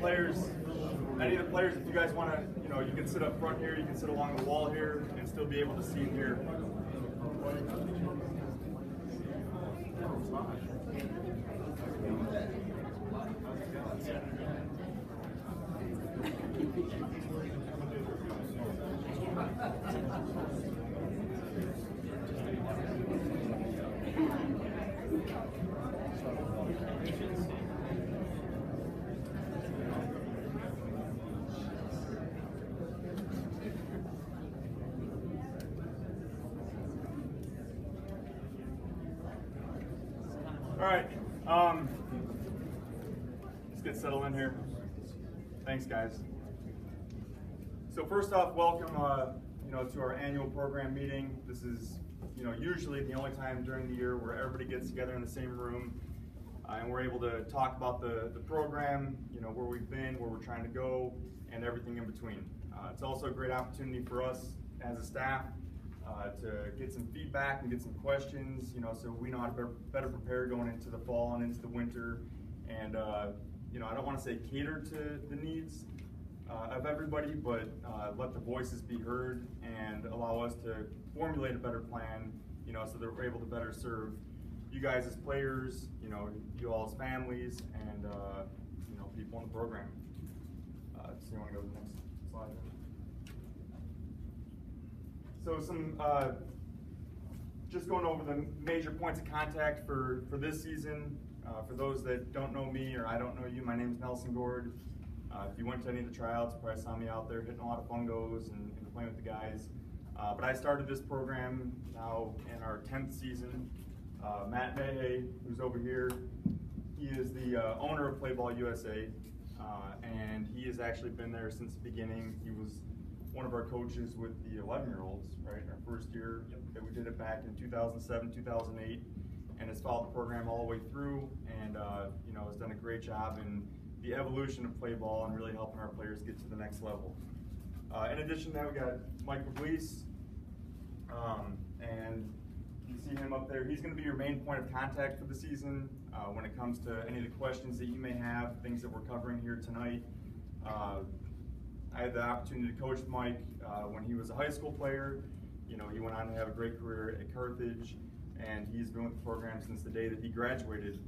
players, if you guys want to, you can sit up front here, you can sit along the wall here, and still be able to see in here. All right, let's get settled in here. Thanks, guys. So first off, welcome, to our annual program meeting. This is, usually the only time during the year where everybody gets together in the same room, and we're able to talk about the program, where we've been, where we're trying to go, and everything in between. It's also a great opportunity for us as a staff to get some feedback and get some questions, so we know how to better prepare going into the fall and into the winter. And, I don't want to say cater to the needs of everybody, but let the voices be heard and allow us to formulate a better plan, so that we're able to better serve you guys as players, you all as families, and, people in the program. So you want to go to the next slide? So some, just going over the major points of contact for this season. For those that don't know me or I don't know you, my name is Nelson Gord. If you went to any of the tryouts, you probably saw me out there hitting a lot of fungos and playing with the guys. But I started this program now in our 10th season. Matt Mayhay, who's over here, he is the owner of Play Ball USA, and he has actually been there since the beginning. He was one of our coaches with the 11-year-olds, right, in our first year that we did it back in 2007, 2008, and has followed the program all the way through, and has done a great job in the evolution of play ball and really helping our players get to the next level. In addition to that, we got Mike Pugliese, and you see him up there. He's going to be your main point of contact for the season when it comes to any of the questions that you may have, things that we're covering here tonight. I had the opportunity to coach Mike when he was a high school player. He went on to have a great career at Carthage, and he's been with the program since the day that he graduated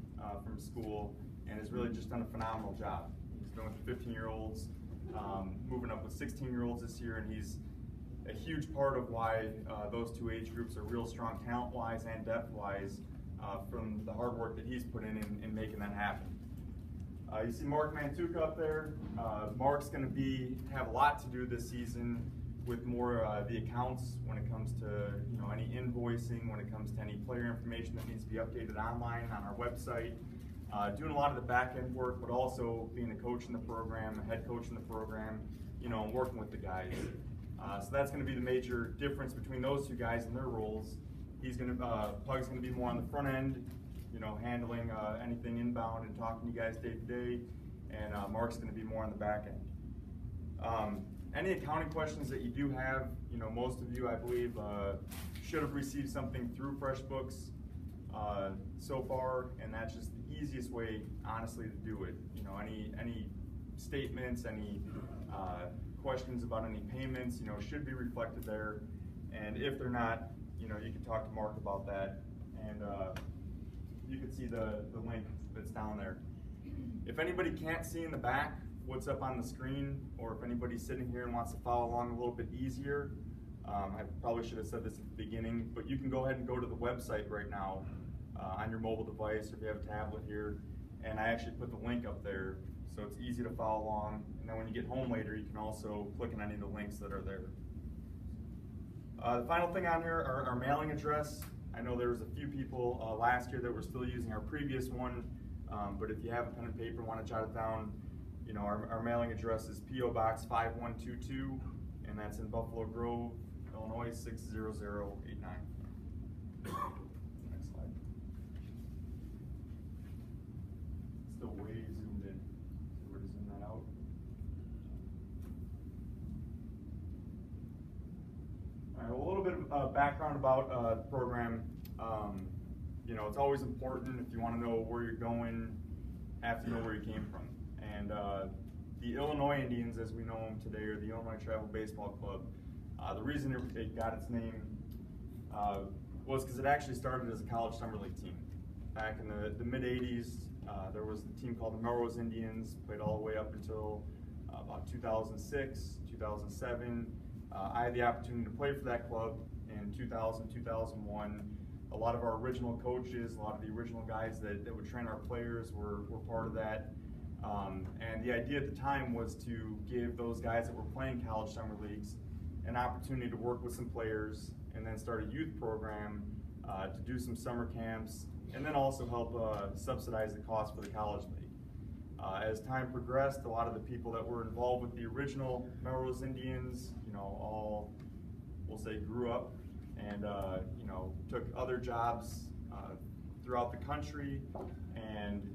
from school, and has really just done a phenomenal job. He's been with the 15-year-olds, moving up with 16-year-olds this year, and he's a huge part of why those two age groups are real strong talent-wise and depth-wise from the hard work that he's put in making that happen. You see Mark Mantuka up there. Mark's going to have a lot to do this season with more the accounts when it comes to any invoicing, when it comes to any player information that needs to be updated online on our website. Doing a lot of the back end work, but also being a coach in the program, a head coach in the program, and working with the guys. So that's going to be the major difference between those two guys and their roles. Pug's going to be more on the front end, handling anything inbound and talking to you guys day to day, and Mark's going to be more on the back end. Any accounting questions that you do have, most of you, I believe, should have received something through FreshBooks so far, and that's just the easiest way, honestly, to do it. Any statements, any questions about any payments, should be reflected there, and if they're not, you can talk to Mark about that, and you can see the link that's down there. If anybody can't see in the back what's up on the screen, or if anybody's sitting here and wants to follow along a little bit easier, I probably should have said this at the beginning, but you can go ahead and go to the website right now on your mobile device, or if you have a tablet here, and I actually put the link up there so it's easy to follow along, and then when you get home later you can also click on any of the links that are there. The final thing on here are our mailing address. I know there was a few people last year that were still using our previous one, but if you have a pen and paper and want to jot it down, our mailing address is P.O. Box 5122, and that's in Buffalo Grove, Illinois 60089. Next slide. Still way zoomed in. So we're to zoom that out. All right, well, a little bit of background about the program. It's always important, if you want to know where you're going, have to know where you came from. And the Illinois Indians, as we know them today, or the Illinois Travel Baseball Club, the reason it got its name was because it actually started as a college summer league team. Back in the mid-'80s, there was a team called the Melrose Indians, played all the way up until about 2006, 2007. I had the opportunity to play for that club in 2000, 2001. A lot of our original coaches, a lot of the original guys that would train our players were part of that. And the idea at the time was to give those guys that were playing college summer leagues an opportunity to work with some players and then start a youth program to do some summer camps and then also help subsidize the cost for the college league. As time progressed, a lot of the people that were involved with the original Melrose Indians, all, we'll say, grew up and, took other jobs throughout the country. And,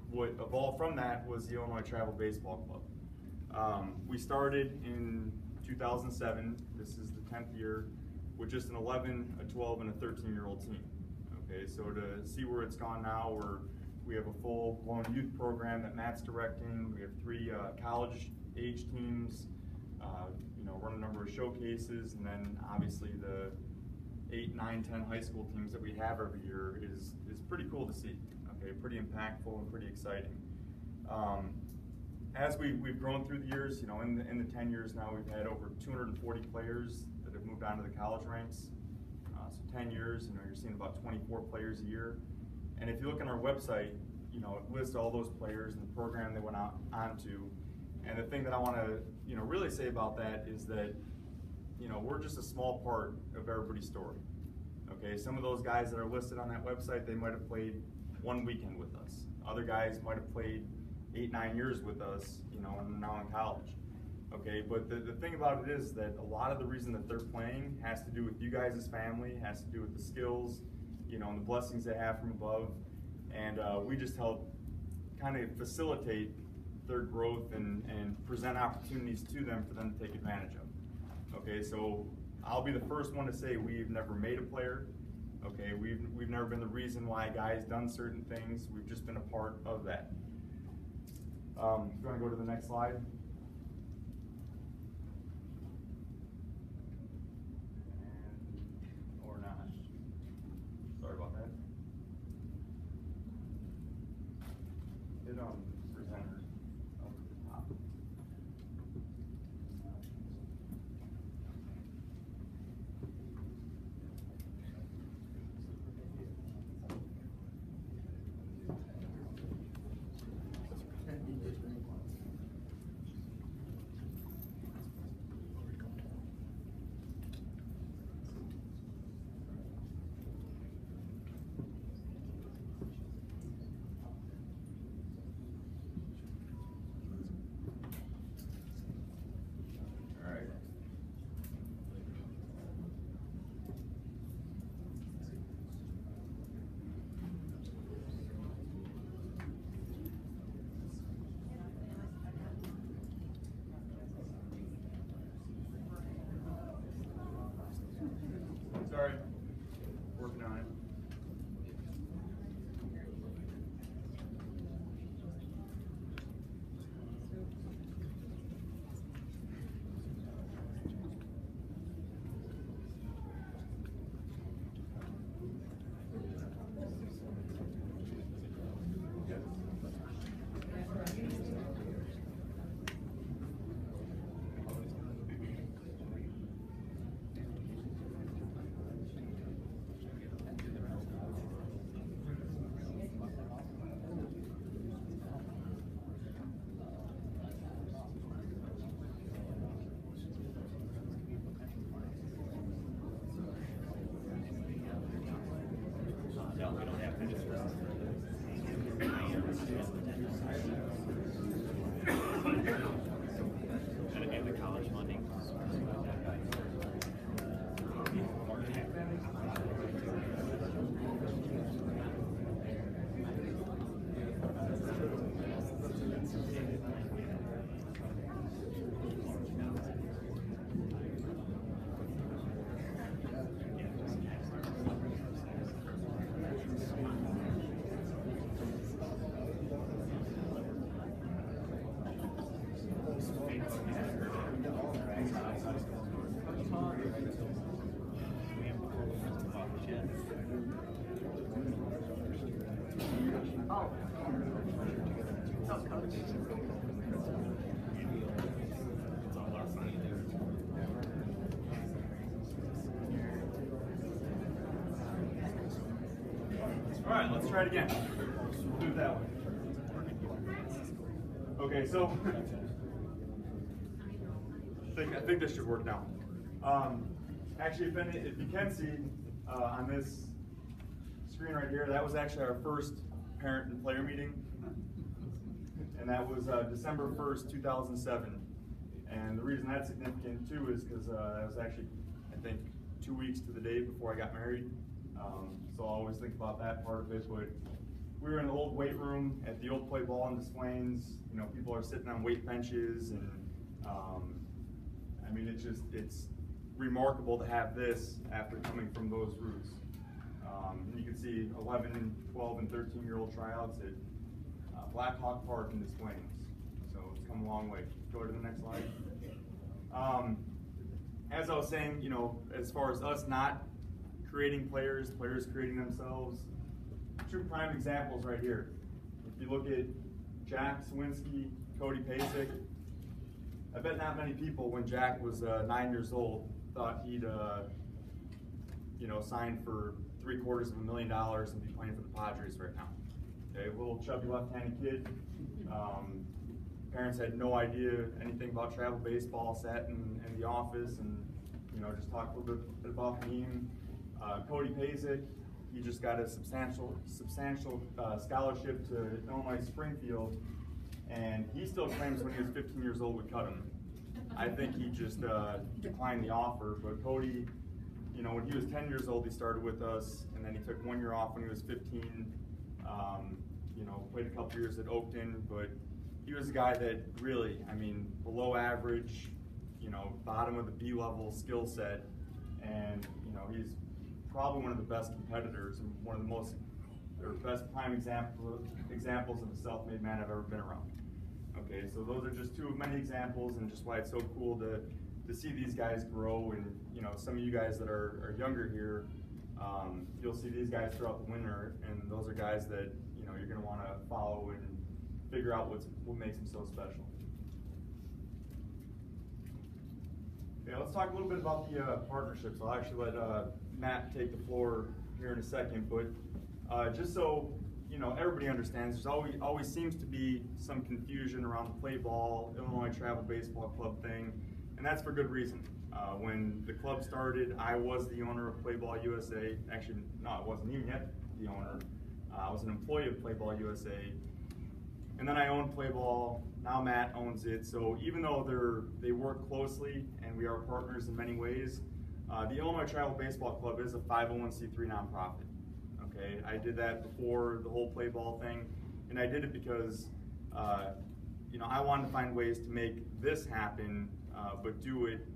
what evolved from that was the Illinois Travel Baseball Club. We started in 2007, this is the 10th year, with just an 11, a 12, and a 13-year-old team. Okay, so to see where it's gone now, we have a full-blown youth program that Matt's directing. We have 3 college-age teams, run a number of showcases, and then obviously the 8, 9, 10 high school teams that we have every year is pretty cool to see. Okay, pretty impactful and pretty exciting. As we've grown through the years, in the 10 years now, we've had over 240 players that have moved on to the college ranks. So 10 years, you're seeing about 24 players a year. And if you look on our website, it lists all those players and the program they went on to. And the thing that I want to, really say about that is that, we're just a small part of everybody's story. Okay, some of those guys that are listed on that website, they might have played 1 weekend with us. Other guys might have played 8, 9 years with us, and now in college. Okay, but the thing about it is that a lot of the reason that they're playing has to do with you guys as family, has to do with the skills, and the blessings they have from above. And we just help kind of facilitate their growth and present opportunities to them for them to take advantage of. Okay, so I'll be the first one to say we've never made a player. Okay, we've never been the reason why a guy's done certain things. We've just been a part of that. If you want to go to the next slide. Or not. Sorry about that. Hit presenter up at the top. Sorry, working on it. And the college funding. Oh. Oh, coach. All right, let's try it again. We'll do it that way. Okay, so I think this should work now. Actually, if you can see on this screen right here, that was actually our first parent and player meeting, and that was December 1st, 2007. And the reason that's significant too is because that was actually, I think, 2 weeks to the day before I got married. So I always think about that part of it. But we were in the old weight room at the old play ball in Des Plaines. You know, people are sitting on weight benches, and I mean, it's remarkable to have this after coming from those roots. And you can see 11 and 12 and 13-year-old tryouts at Black Hawk Park in Des Plaines. So it's come a long way. Go to the next slide. As I was saying, you know, as far as us not creating players creating themselves, two prime examples right here. If you look at Jack Swinsky, Cody Pasek, I bet not many people when Jack was 9 years old thought he'd you know, sign for $750,000 and be playing for the Padres right now. Okay, little chubby left-handed kid. Parents had no idea anything about travel baseball, sat in the office and, you know, just talked a little bit about the game. Cody Pasek, he just got a substantial scholarship to Illinois Springfield, and he still claims when he was 15 years old we cut him. I think he just declined the offer, but Cody, you know, when he was 10 years old, he started with us, and then he took 1 year off when he was 15. You know, played a couple years at Oakton, but he was a guy that really, I mean, below average, you know, bottom of the B-level skill set, and, you know, he's probably one of the best competitors and one of the most, or best prime examples of a self-made man I've ever been around. Okay, so those are just two of many examples, and just why it's so cool to see these guys grow. And, you know, some of you guys that are younger here, you'll see these guys throughout the winter, and those are guys that, you know, you're going to want to follow and figure out what makes them so special. Okay, let's talk a little bit about the partnerships. I'll actually let Matt take the floor here in a second, but just so you know, everybody understands, there's always seems to be some confusion around the play ball, Illinois Travel Baseball Club thing, and that's for good reason. When the club started, I was the owner of Play Ball USA. Actually, no, I wasn't even yet the owner. I was an employee of Play Ball USA, and then I owned Play Ball. Now Matt owns it. So even though they work closely and we are partners in many ways, the Illinois Travel Baseball Club is a 501c3 nonprofit. Okay, I did that before the whole play ball thing, and I did it because you know, I wanted to find ways to make this happen, but do it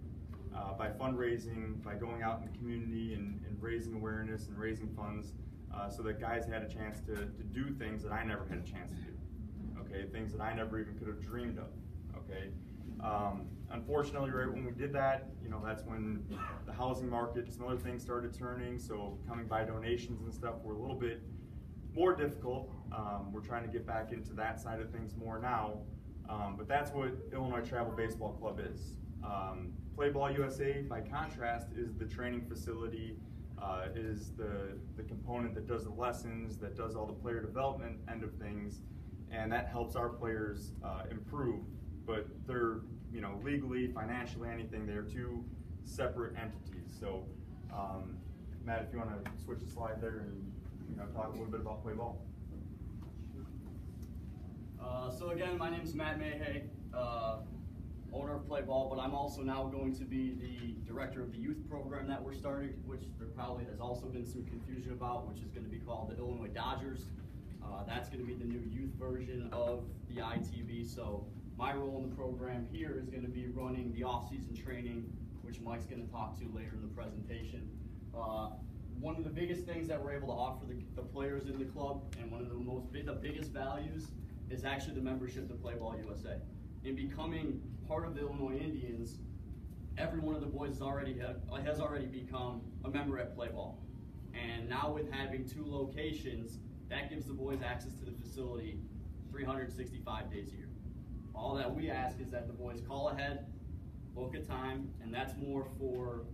by fundraising, by going out in the community and raising awareness and raising funds, so that guys had a chance to do things that I never had a chance to do. Okay, things that I never even could have dreamed of. Okay. Unfortunately, right when we did that, you know, that's when the housing market and some other things started turning, so coming by donations and stuff were a little bit more difficult. We're trying to get back into that side of things more now, but that's what Illinois Travel Baseball Club is. Play Ball USA, by contrast, is the training facility, is the component that does the lessons, that does all the player development end of things, and that helps our players improve. But they're, you know, legally, financially, anything, they're two separate entities. So, Matt, if you want to switch the slide there and, you know, talk a little bit about Play Ball. So again, my name is Matt Mayhay, owner of Play Ball, but I'm also now going to be the director of the youth program that we're starting, which there probably has also been some confusion about, which is going to be called the Illinois Dodgers. That's going to be the new youth version of the ITB. So my role in the program here is going to be running the off-season training, which Mike's going to talk to later in the presentation. One of the biggest things that we're able to offer the players in the club, and one of the biggest values, is actually the membership to Play Ball USA. In becoming part of the Illinois Indians, every one of the boys has already become a member at Play Ball. And now with having 2 locations, that gives the boys access to the facility 365 days a year. All that we ask is that the boys call ahead, book a time, and that's more for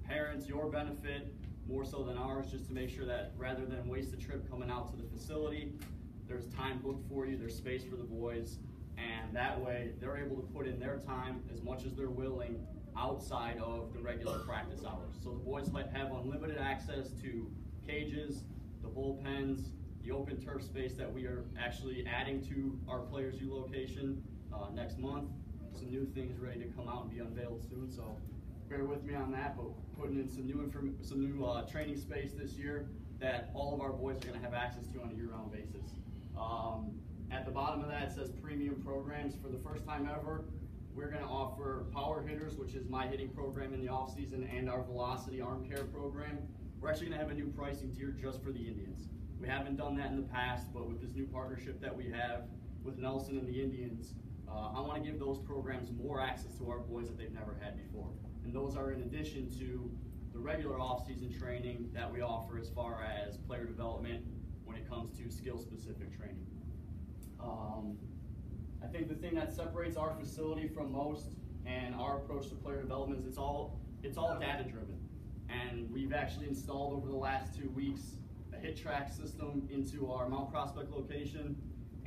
parents, your benefit, more so than ours, just to make sure that rather than waste a trip coming out to the facility, there's time booked for you, there's space for the boys, and that way they're able to put in their time as much as they're willing outside of the regular practice hours. So the boys have unlimited access to cages, the bullpens, the open turf space that we are actually adding to our Players U location next month. Some new things ready to come out and be unveiled soon, so bear with me on that, but putting in some new training space this year that all of our boys are going to have access to on a year-round basis. At the bottom of that, it says premium programs. For the first time ever, we're going to offer power hitters, which is my hitting program in the off-season, and our velocity arm care program. We're actually going to have a new pricing tier just for the Indians. We haven't done that in the past, but with this new partnership that we have with Nelson and the Indians, I want to give those programs more access to our boys that they've never had before. And those are in addition to the regular off-season training that we offer as far as player development when it comes to skill-specific training. I think the thing that separates our facility from most and our approach to player development is it's all data-driven. And we've actually installed over the last 2 weeks a hit track system into our Mount Prospect location.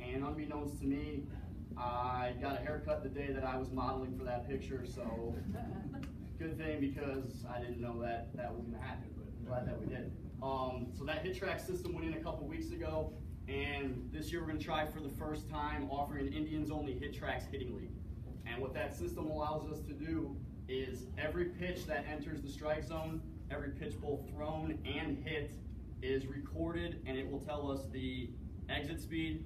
And unbeknownst to me, I got a haircut the day that I was modeling for that picture, so good thing because I didn't know that was going to happen, but I'm glad that we did. So that hit track system went in a couple weeks ago, and this year we're going to try for the first time offering an Indians-only Hit Tracks hitting league. And what that system allows us to do is every pitch that enters the strike zone, every pitch both thrown and hit is recorded, and it will tell us the exit speed,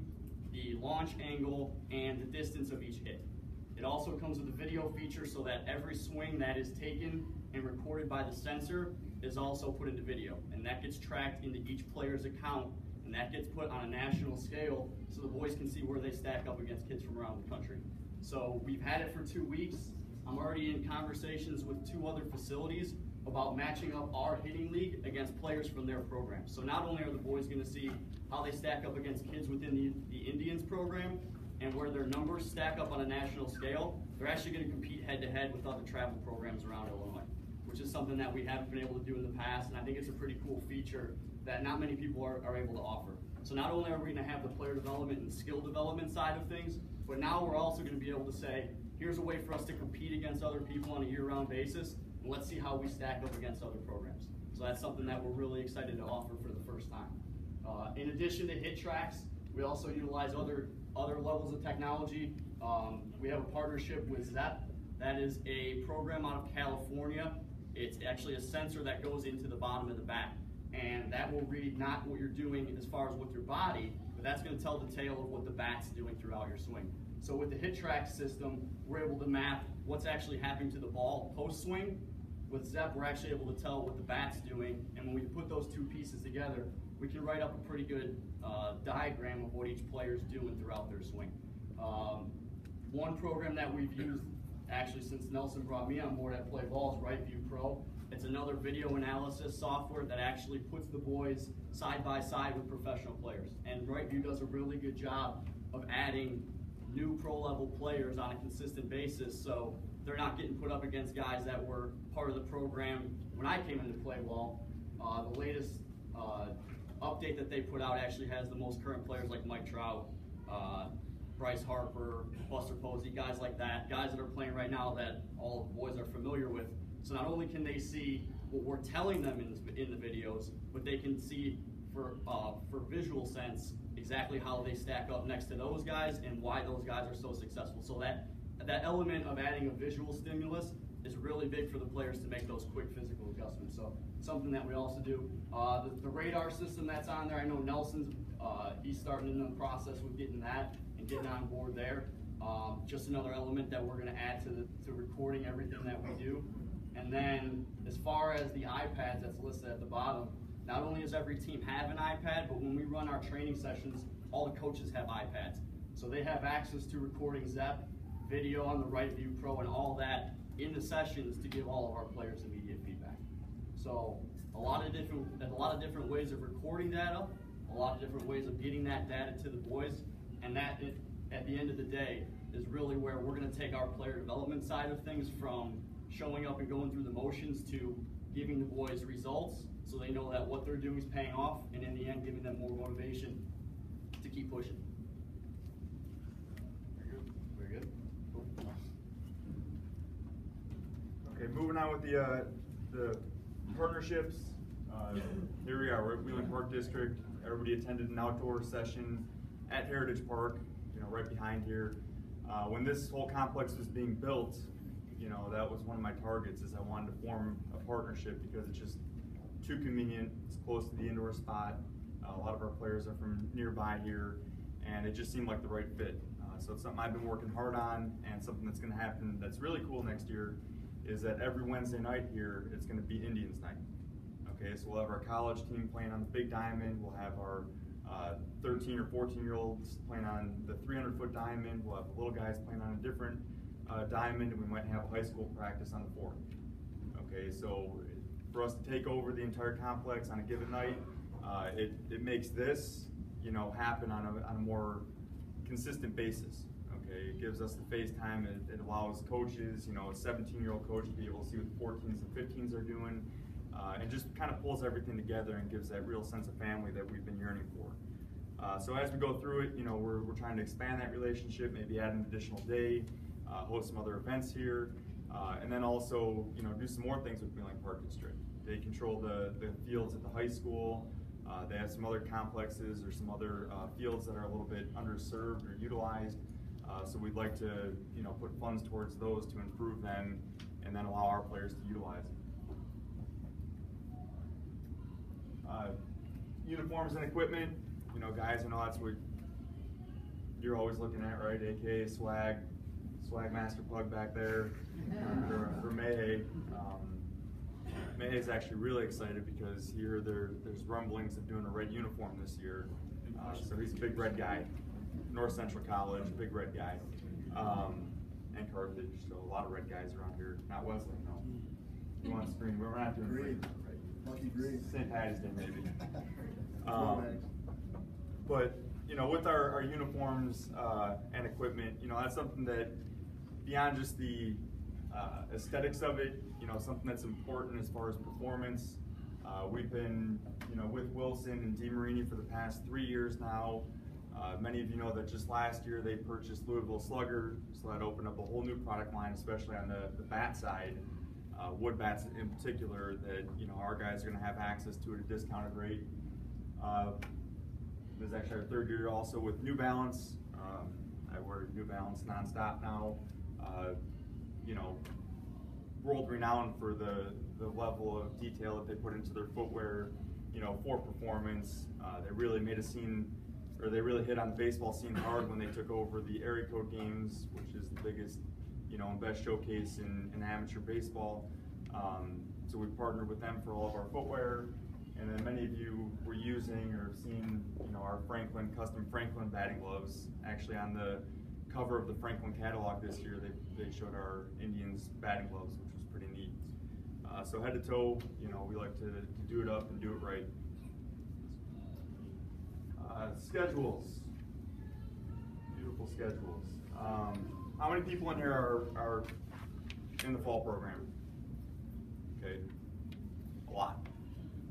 the launch angle, and the distance of each hit. It also comes with a video feature so that every swing that is taken and recorded by the sensor is also put into video, and that gets tracked into each player's account, and that gets put on a national scale so the boys can see where they stack up against kids from around the country. So we've had it for 2 weeks. I'm already in conversations with 2 other facilities about matching up our hitting league against players from their program. So not only are the boys going to see how they stack up against kids within the Indians program and where their numbers stack up on a national scale, they're actually going to compete head-to-head with other travel programs around Illinois, which is something that we haven't been able to do in the past, and I think it's a pretty cool feature that not many people are able to offer. So not only are we going to have the player development and skill development side of things, but now we're also going to be able to say, here's a way for us to compete against other people on a year-round basis, and let's see how we stack up against other programs. So that's something that we're really excited to offer for the first time. In addition to hit tracks, we also utilize other levels of technology. We have a partnership with ZEP. That is a program out of California. It's actually a sensor that goes into the bottom of the bat, and that will read not what you're doing as far as with your body, but that's going to tell the tale of what the bat's doing throughout your swing. So with the hit track system, we're able to map what's actually happening to the ball post-swing. With ZEP, we're actually able to tell what the bat's doing, and when we put those 2 pieces together, we can write up a pretty good diagram of what each player's doing throughout their swing. One program that we've used actually since Nelson brought me on board at Play Ball is RightView Pro. It's another video analysis software that actually puts the boys side by side with professional players. And RightView does a really good job of adding new pro-level players on a consistent basis, so they're not getting put up against guys that were part of the program when I came into Play Ball. The latest update that they put out actually has the most current players like Mike Trout, Bryce Harper, Buster Posey, guys like that, guys that are playing right now that all the boys are familiar with. So not only can they see what we're telling them in the videos, but they can see for visual sense exactly how they stack up next to those guys and why those guys are so successful. So that element of adding a visual stimulus is really big for the players to make those quick physical adjustments. So something that we also do. The radar system that's on there, I know Nelson's, he's starting in the process with getting that and getting on board there. Just another element that we're going to add to recording everything that we do. And then as far as the iPads that's listed at the bottom, not only does every team have an iPad, but when we run our training sessions, all the coaches have iPads. So they have access to recording ZEP, video on the RightView Pro, and all that in the sessions to give all of our players immediate feedback. So a lot of different ways of recording data, a lot of different ways of getting that data to the boys, and that, at the end of the day, is really where we're going to take our player development side of things, from showing up and going through the motions to giving the boys results so they know that what they're doing is paying off, and in the end giving them more motivation to keep pushing. Very good. Cool. Okay, moving on with the partnerships. Here we are, we're at Wheeling Park District. Everybody attended an outdoor session at Heritage Park, right behind here. When this whole complex was being built, that was one of my targets, is I wanted to form a partnership because it's just too convenient. It's close to the indoor spot. A lot of our players are from nearby here, and it just seemed like the right fit. So it's something I've been working hard on, and something that's going to happen that's really cool next year is that every Wednesday night here, it's going to be Indians night. Okay, so we'll have our college team playing on the big diamond. We'll have our 13 or 14-year-olds playing on the 300-foot diamond. We'll have the little guys playing on a different diamond, and we might have a high school practice on the 4th. Okay, so for us to take over the entire complex on a given night, it makes this, happen on a more consistent basis. Okay, it gives us the face time. It allows coaches, a 17-year-old coach to be able to see what the 14s and 15s are doing. And just kind of pulls everything together and gives that real sense of family that we've been yearning for. So as we go through it, we're trying to expand that relationship, maybe add an additional day, host some other events here, and then also, do some more things with Wheeling Park District. They control the fields at the high school. They have some other complexes or some other fields that are a little bit underserved or utilized. So we'd like to, put funds towards those to improve them and then allow our players to utilize them. Uniforms and equipment, guys, that's what you're always looking at, right? AKA swag master plug back there for Mayhay. Mayhay's actually really excited because here there's rumblings of doing a red uniform this year. So he's a big red guy. North Central College, big red guy. And Carthage, so a lot of red guys around here. Not Wesleyan, no. You want screen? We're not doing green. Lucky green. St. Patty's Day, maybe. But with our uniforms and equipment, that's something that beyond just the aesthetics of it, something that's important as far as performance. We've been, with Wilson and DeMarini for the past 3 years now. Many of you know that just last year they purchased Louisville Slugger, so that opened up a whole new product line, especially on the bat side. Wood bats in particular, that our guys are going to have access to at a discounted rate. This is actually our 3rd year also with New Balance. I wear New Balance nonstop now. World renowned for the level of detail that they put into their footwear, for performance. They really made a scene, or they really hit on the baseball scene hard when they took over the Area Code Games, which is the biggest and best showcase in amateur baseball. So we partnered with them for all of our footwear, and then many of you were using or have seen our custom Franklin batting gloves. Actually, on the cover of the Franklin catalog this year, they showed our Indians batting gloves, which was pretty neat. So head to toe, we like to do it up and do it right. Schedules, beautiful schedules. How many people in here are in the fall program? Okay, a lot.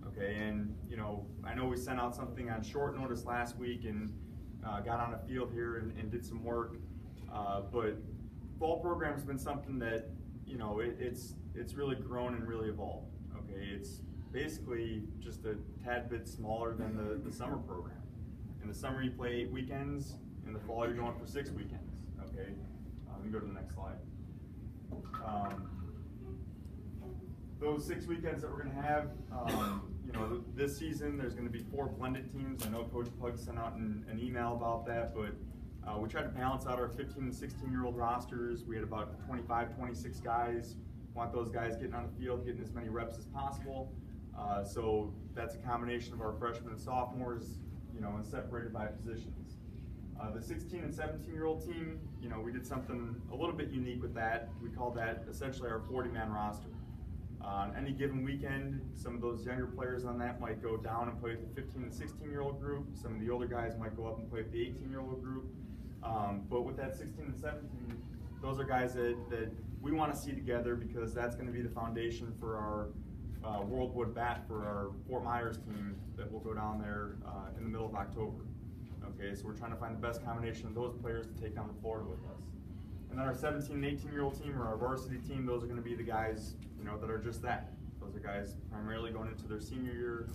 Okay, and I know we sent out something on short notice last week and got on a field here and did some work. But fall program has been something that it's really grown and really evolved. Okay, it's basically just a tad bit smaller than the summer program. In the summer you play 8 weekends. In the fall you're going for 6 weekends. Okay. Let me go to the next slide. Those 6 weekends that we're going to have, this season there's going to be 4 blended teams. I know Coach Pug sent out an email about that, but we tried to balance out our 15 and 16-year-old rosters. We had about 25, 26 guys. Want those guys getting on the field, getting as many reps as possible. So that's a combination of our freshmen and sophomores, and separated by positions. The 16 and 17-year-old team, we did something a little bit unique with that. We called that essentially our 40-man roster. On any given weekend, some of those younger players on that might go down and play with the 15 and 16-year-old group. Some of the older guys might go up and play with the 18-year-old group. But with that 16 and 17, those are guys that we want to see together, because that's going to be the foundation for our World Wood Bat for our Fort Myers team that will go down there in the middle of October. Okay, so we're trying to find the best combination of those players to take on Florida with us. And then our 17 and 18-year-old team, or our varsity team, those are going to be the guys, that are just that. Those are guys primarily going into their senior year,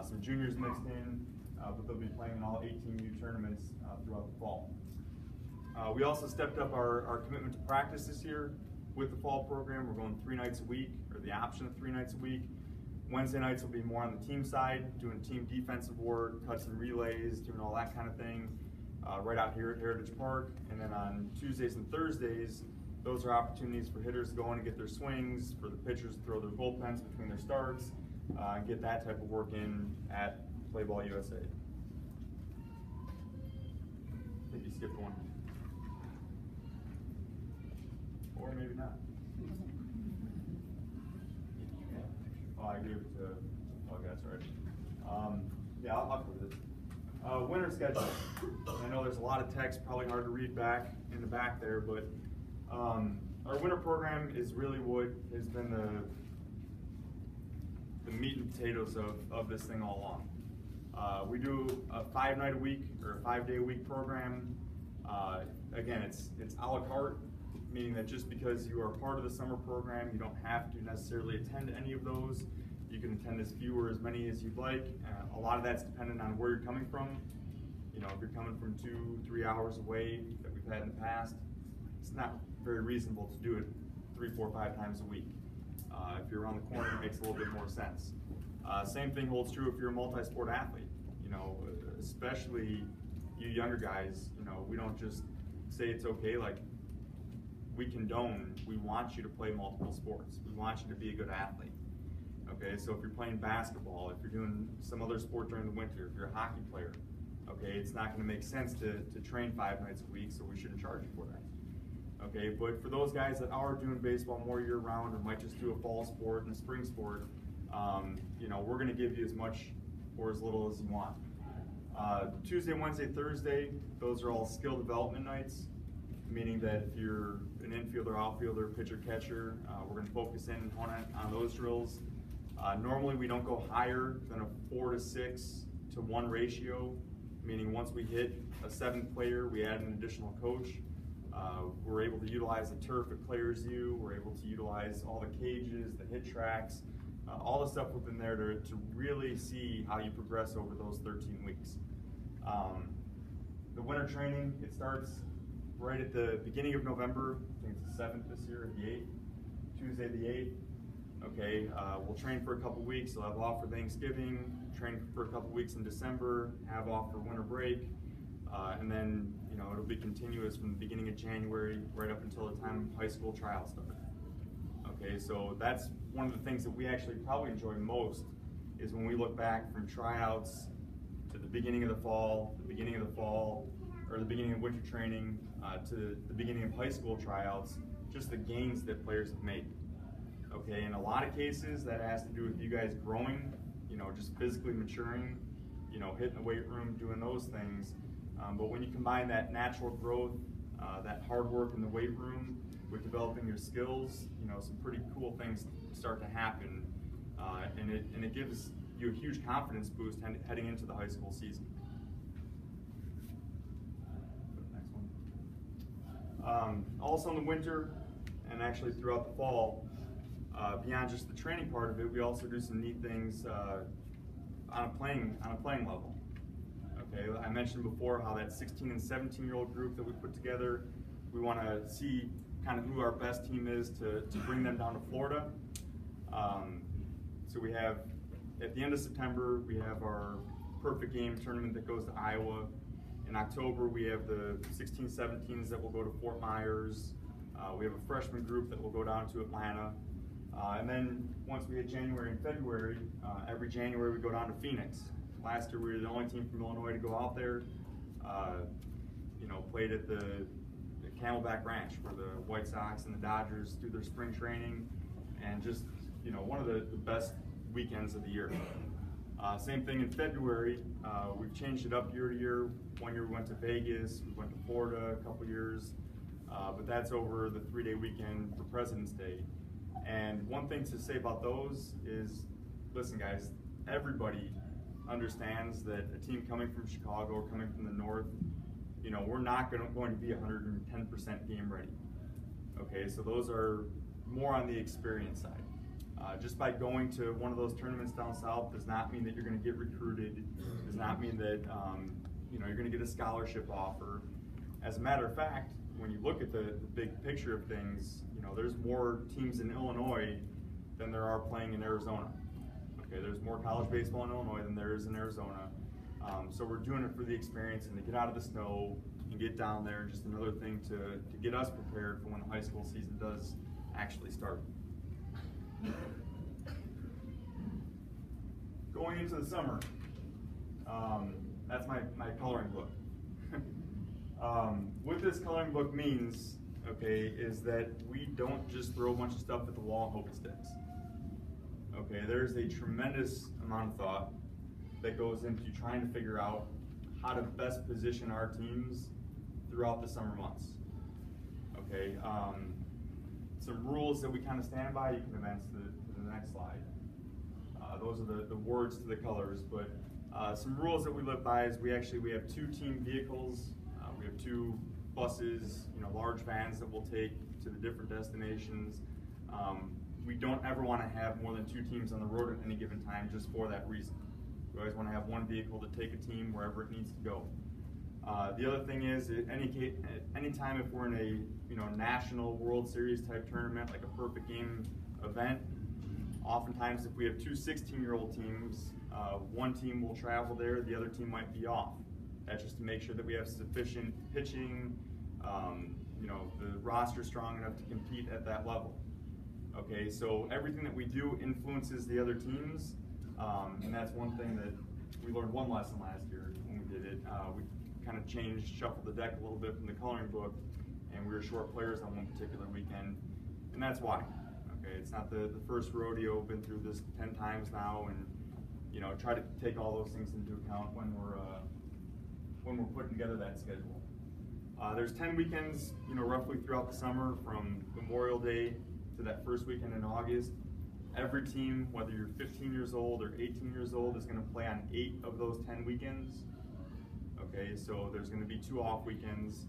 some juniors mixed in, but they'll be playing in all 18U tournaments throughout the fall. We also stepped up our commitment to practice this year with the fall program. We're going 3 nights a week, or the option of 3 nights a week. Wednesday nights will be more on the team side, doing team defensive work, cuts and relays, doing all that kind of thing, right out here at Heritage Park. And then on Tuesdays and Thursdays, those are opportunities for hitters to go in and get their swings, for the pitchers to throw their bullpens between their starts, and get that type of work in at Play Ball USA. I think you skipped one. Or maybe not. Oh, I gave it to, oh, that's right. Yeah, I'll cover this. Winter schedule. I know there's a lot of text, probably hard to read back in the back there, but our winter program is really what has been the meat and potatoes of this thing all along. We do a 5-night a week, or a 5-day a week program. Again, it's a la carte, meaning that just because you are part of the summer program, you don't have to necessarily attend any of those. You can attend as few or as many as you'd like. A lot of that's dependent on where you're coming from. If you're coming from 2-3 hours away that we've had in the past, it's not very reasonable to do it 3, 4, 5 times a week. If you're around the corner, it makes a little bit more sense. Same thing holds true if you're a multi-sport athlete. Especially you younger guys, we don't just say it's okay. Like, we condone, we want you to play multiple sports. We want you to be a good athlete. Okay, so if you're playing basketball, if you're doing some other sport during the winter, if you're a hockey player, okay, it's not going to make sense to train 5 nights a week, so we shouldn't charge you for that. Okay, but for those guys that are doing baseball more year-round, or might just do a fall sport and a spring sport, we're going to give you as much or as little as you want. Tuesday, Wednesday, Thursday, those are all skill development nights, meaning that if you're an infielder, outfielder, pitcher, catcher, we're going to focus in and hone on those drills. Normally we don't go higher than a 4 to 6 to 1 ratio, meaning once we hit a 7th player, we add an additional coach. We're able to utilize the turf at Players U. We're able to utilize all the cages, the hit tracks, all the stuff within there to really see how you progress over those 13 weeks. The winter training, it starts right at the beginning of November. I think it's the 7th this year, or the 8th, Tuesday the 8th. Okay, we'll train for a couple weeks. We'll have off for Thanksgiving, train for a couple weeks in December, have off for winter break, and then it'll be continuous from the beginning of January right up until the time high school trials start. Okay, so that's one of the things that we actually probably enjoy most, is when we look back from tryouts to the beginning of the fall, or the beginning of winter training, to the beginning of high school tryouts, just the gains that players have made. Okay, in a lot of cases that has to do with you guys growing, just physically maturing, hitting the weight room, doing those things. But when you combine that natural growth, that hard work in the weight room with developing your skills, some pretty cool things start to happen, and it gives you a huge confidence boost heading into the high school season. Next one. Also in the winter, and actually throughout the fall, beyond just the training part of it, we also do some neat things on a playing level. Okay, I mentioned before how that 16 and 17-year-old group that we put together, we want to see kind of who our best team is to bring them down to Florida. So we have, at the end of September, we have our perfect game tournament that goes to Iowa. In October, we have the 16-17s that will go to Fort Myers. We have a freshman group that will go down to Atlanta. And then once we hit January and February, every January we go down to Phoenix. Last year we were the only team from Illinois to go out there. Played at the Camelback Ranch, where the White Sox and the Dodgers do their spring training, and just one of the best weekends of the year. Same thing in February. We've changed it up year to year. One year we went to Vegas, we went to Florida a couple years, but that's over the 3-day weekend for President's Day. And one thing to say about those is, listen guys, everybody understands that a team coming from Chicago or coming from the north, we're not going to be 110% game ready. Okay, so those are more on the experience side. Just by going to one of those tournaments down south does not mean that you're going to get recruited, does not mean that you're going to get a scholarship offer. As a matter of fact, when you look at the big picture of things, there's more teams in Illinois than there are playing in Arizona. Okay, there's more college baseball in Illinois than there is in Arizona. So we're doing it for the experience and to get out of the snow and get down there. Just another thing to get us prepared for when the high school season does actually start. Going into the summer, that's my coloring book. What this coloring book means, okay, is that we don't just throw a bunch of stuff at the wall and hope it sticks. Okay, there's a tremendous amount of thought that goes into trying to figure out how to best position our teams throughout the summer months. Okay, some rules that we kind of stand by. You can advance to the next slide. Those are the words to the colors, but some rules that we live by is we have 2 team vehicles. We have 2 buses, large vans that we'll take to the different destinations. We don't ever want to have more than 2 teams on the road at any given time, just for that reason. We always want to have one vehicle to take a team wherever it needs to go. The other thing is, anytime if we're in a national World Series type tournament, like a perfect game event, oftentimes if we have 2 16-year-old teams, one team will travel there, the other team might be off. That's just to make sure that we have sufficient pitching, the roster strong enough to compete at that level. Okay, so everything that we do influences the other teams, and that's one thing that we learned one lesson last year when we did it. We kind of shuffled the deck a little bit from the coloring book, and we were short players on one particular weekend, and that's why. Okay, it's not the first rodeo. Been through this 10 times now, and try to take all those things into account when we're putting together that schedule. There's 10 weekends, roughly throughout the summer, from Memorial Day to that first weekend in August. Every team, whether you're 15 years old or 18 years old, is going to play on 8 of those 10 weekends. Okay, so there's going to be 2 off weekends.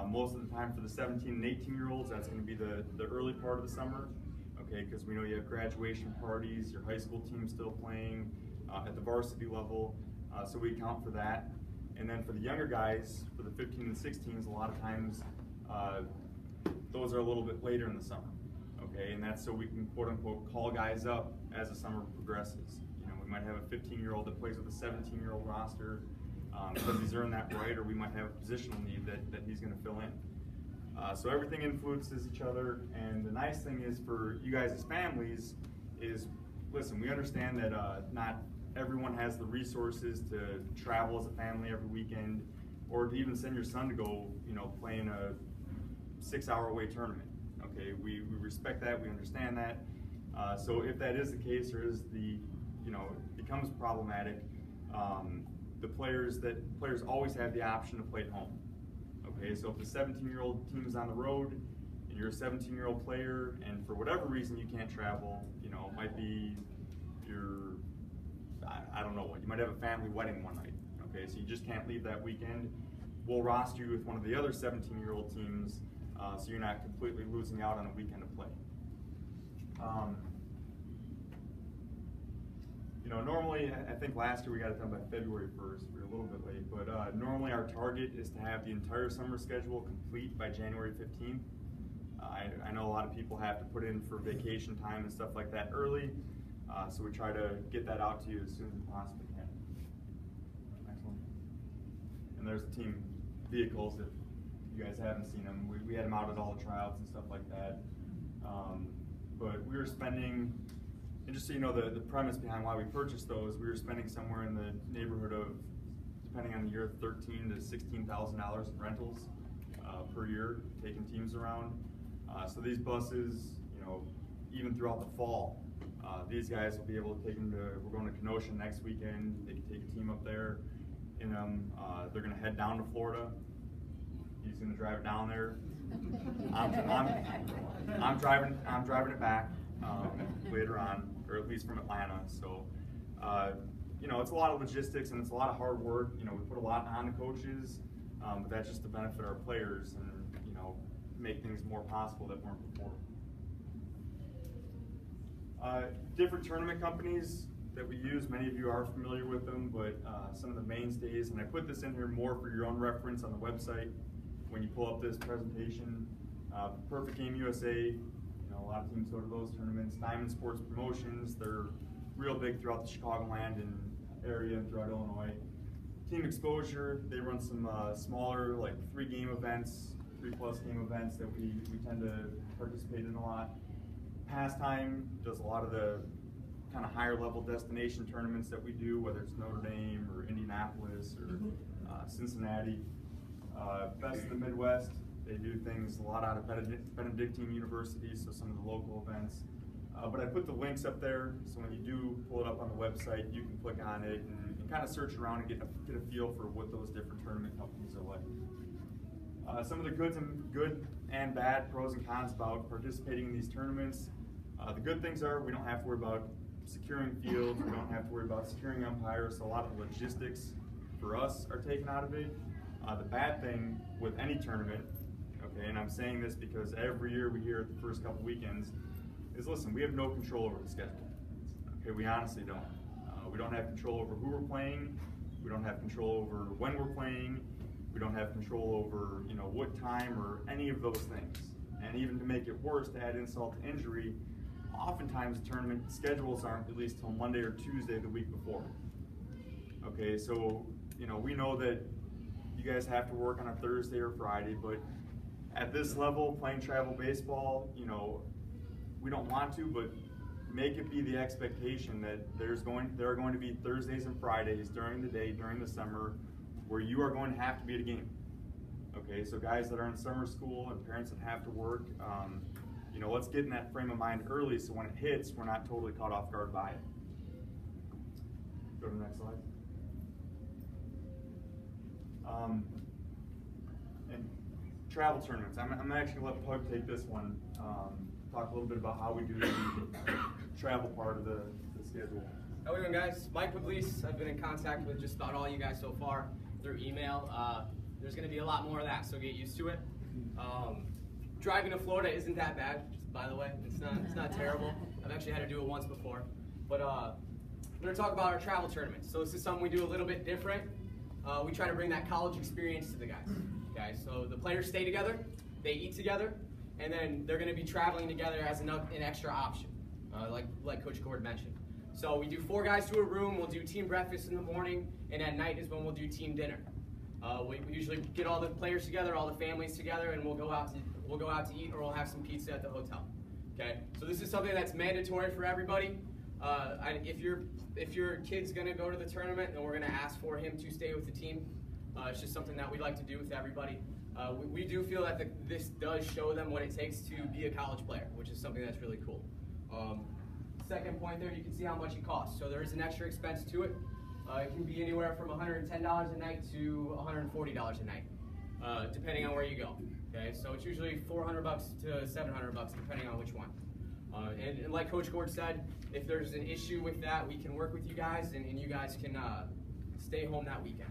Most of the time for the 17 and 18-year-olds, that's going to be the early part of the summer. Okay, because we know you have graduation parties, your high school team's still playing at the varsity level, so we account for that. And then for the younger guys, for the 15 and 16s, a lot of times those are a little bit later in the summer. Okay, and that's so we can quote unquote call guys up as the summer progresses. We might have a 15-year-old that plays with a 17-year-old roster because he's earned that right, or we might have a positional need that he's going to fill in. So everything influences each other, and the nice thing is for you guys as families is, listen, we understand that not everyone has the resources to travel as a family every weekend, or to even send your son to go, play in a 6-hour away tournament. Okay, we respect that, we understand that. So if that is the case, or is becomes problematic, the players always have the option to play at home. Okay, so if the 17-year-old team is on the road and you're a 17-year-old player, and for whatever reason you can't travel, it might be I don't know what, you might have a family wedding one night. Okay, so you just can't leave that weekend. We'll roster you with one of the other 17-year-old teams, so you're not completely losing out on a weekend of play. Normally, I think last year we got it done by February 1st. We were a little bit late, but normally our target is to have the entire summer schedule complete by January 15th. I know a lot of people have to put in for vacation time and stuff like that early, so we try to get that out to you as soon as we possibly can. Next one. And there's the team vehicles, if you guys haven't seen them. We had them out at all the tryouts and stuff like that. But we were spending, and just so you know the premise behind why we purchased those, we were spending somewhere in the neighborhood of, depending on the year, $13,000 to $16,000 in rentals per year, taking teams around. So these buses, even throughout the fall, These guys will be able to take them to, we're going to Kenosha next weekend. They can take a team up there in them. They're going to head down to Florida. He's going to drive it down there. I'm driving it back later on, or at least from Atlanta. So, you know, it's a lot of logistics and it's a lot of hard work. You know, we put a lot on the coaches, but that's just to benefit our players and, you know, make things more possible that weren't before. Different tournament companies that we use, many of you are familiar with them, but some of the mainstays, and I put this in here more for your own reference on the website when you pull up this presentation. Perfect Game USA, you know, a lot of teams go to those tournaments. Diamond Sports Promotions, they're real big throughout the Chicagoland and area and throughout Illinois. Team Exposure, they run some smaller, like 3-game events, 3+ game events that we tend to participate in a lot. Pastime does a lot of the kind of higher level destination tournaments that we do, whether it's Notre Dame or Indianapolis or Cincinnati. Best of the Midwest, they do things a lot out of Benedictine University, so some of the local events. But I put the links up there, so when you do pull it up on the website, you can click on it and kind of search around and get a feel for what those different tournament companies are like. Some of the good and bad, pros and cons about participating in these tournaments. The good things are we don't have to worry about securing fields, we don't have to worry about securing umpires, so a lot of the logistics for us are taken out of it. The bad thing with any tournament, okay, and I'm saying this because every year we hear it the first couple weekends, is listen, we have no control over the schedule. Okay, we honestly don't. We don't have control over who we're playing, we don't have control over when we're playing, we don't have control over, you know, what time or any of those things. And even to make it worse, to add insult to injury, oftentimes tournament schedules aren't released till Monday or Tuesday the week before. Okay, so, you know, we know that you guys have to work on a Thursday or Friday, but at this level, playing travel baseball, you know, we don't want to, but make it be the expectation that there are going to be Thursdays and Fridays during the day, during the summer, where you are going to have to be at a game. Okay, so guys that are in summer school and parents that have to work, you know, let's get in that frame of mind early so when it hits, we're not totally caught off guard by it. Go to the next slide. And travel tournaments. I'm actually going to let Pug take this one, talk a little bit about how we do the travel part of the schedule. How are we doing, guys? Mike Puglisi. I've been in contact with just about all you guys so far through email. There's going to be a lot more of that, so get used to it. Driving to Florida isn't that bad, by the way. It's not terrible. I've actually had to do it once before. But I'm going to talk about our travel tournaments. So this is something we do a little bit different. We try to bring that college experience to the guys. Okay, so the players stay together, they eat together, and then they're going to be traveling together as an extra option, like Coach Gord mentioned. So we do 4 guys to a room. We'll do team breakfast in the morning, and at night is when we'll do team dinner. We usually get all the players together, all the families together, and we'll go out to eat, or we'll have some pizza at the hotel. Okay, so this is something that's mandatory for everybody. If your kid's going to go to the tournament, then we're going to ask for him to stay with the team. It's just something that we like to do with everybody. We do feel that this does show them what it takes to be a college player, which is something that's really cool. Second point there, you can see how much it costs. So there is an extra expense to it. It can be anywhere from $110 a night to $140 a night, depending on where you go. Okay, so it's usually $400 to $700, depending on which one. And like Coach Gord said, if there's an issue with that, we can work with you guys, and you guys can stay home that weekend.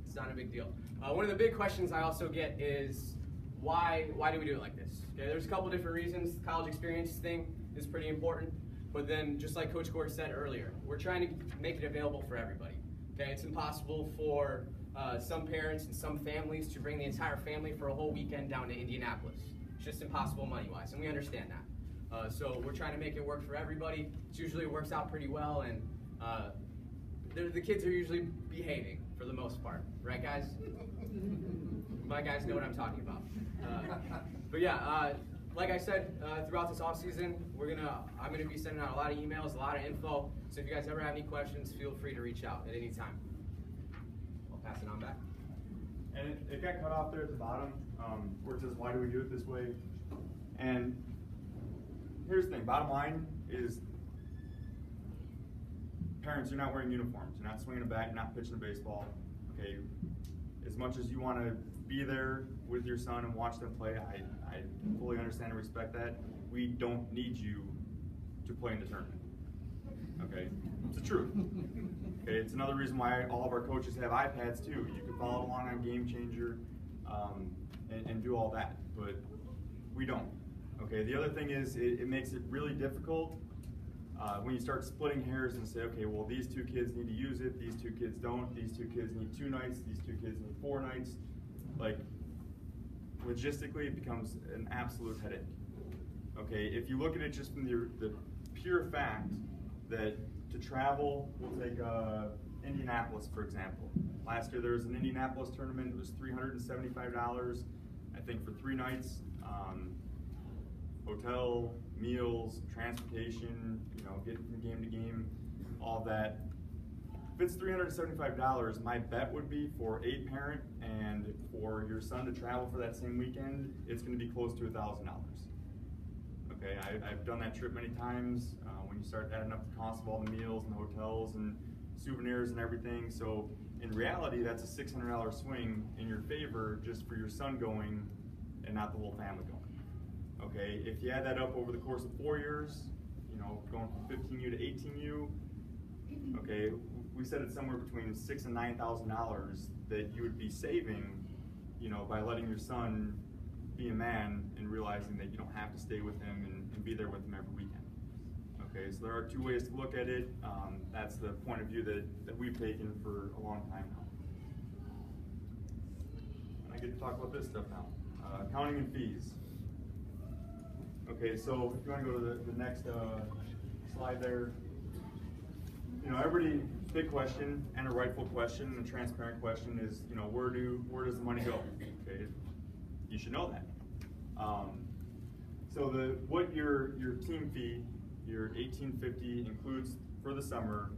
It's not a big deal. One of the big questions I also get is, why do we do it like this? Okay, there's a couple different reasons. The college experience thing is pretty important, but then just like Coach Gord said earlier, we're trying to make it available for everybody. Okay, it's impossible for some parents and some families to bring the entire family for a whole weekend down to Indianapolis. It's just impossible money-wise, and we understand that. So we're trying to make it work for everybody. It usually works out pretty well, and the kids are usually behaving for the most part, right, guys? My guys know what I'm talking about. But yeah, like I said, throughout this off season, I'm gonna be sending out a lot of emails, a lot of info. So if you guys ever have any questions, feel free to reach out at any time. I'll pass it on back. And it got cut off there at the bottom, where it says, why do we do it this way? And here's the thing, bottom line is parents, you're not wearing uniforms. You're not swinging a bat. You're not pitching a baseball. Okay, as much as you want to be there with your son and watch them play, I fully understand and respect that. We don't need you to play in the tournament. Okay, it's the truth. Okay, it's another reason why all of our coaches have iPads too. You can follow along on Game Changer and do all that, but we don't. Okay, the other thing is it makes it really difficult when you start splitting hairs and say, okay, well, these two kids need to use it, these two kids don't, these two kids need 2 nights, these two kids need 4 nights. Like, logistically, it becomes an absolute headache. Okay, if you look at it just from the pure fact that to travel, we'll take Indianapolis, for example. Last year there was an Indianapolis tournament. It was $375, I think, for 3 nights. Hotel, meals, transportation, you know, getting from game to game, all that. If it's $375, my bet would be for a parent and for your son to travel for that same weekend, it's going to be close to $1,000. Okay, I've done that trip many times. When you start adding up the cost of all the meals and the hotels and souvenirs and everything, so in reality, that's a $600 swing in your favor just for your son going and not the whole family going. Okay, if you add that up over the course of 4 years, you know, going from 15U to 18U, okay, we said it's somewhere between $6,000 and $9,000 that you would be saving, you know, by letting your son be a man and realizing that you don't have to stay with him and be there with him every weekend. Okay, so there are 2 ways to look at it. That's the point of view that we've taken for a long time now. And I get to talk about this stuff now. Accounting and fees. Okay, so if you want to go to the next slide there. You know, everybody, big question and a rightful question and a transparent question is, you know, where does the money go? Okay, you should know that. So what your team fee, your $1,850 includes for the summer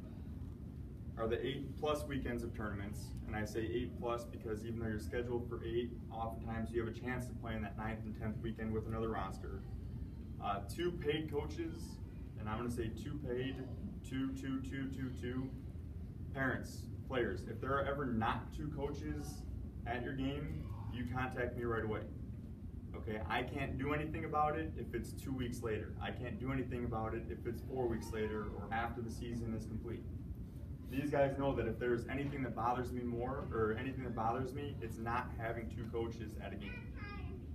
are the 8+ weekends of tournaments, and I say 8+ because even though you're scheduled for 8, oftentimes you have a chance to play in that 9th and 10th weekend with another roster. 2 paid coaches, and I'm going to say 2 paid, 2. Parents, players, if there are ever not 2 coaches at your game, you contact me right away. Okay, I can't do anything about it if it's 2 weeks later. I can't do anything about it if it's 4 weeks later or after the season is complete. These guys know that if there's anything that bothers me more, or anything that bothers me, it's not having 2 coaches at a game.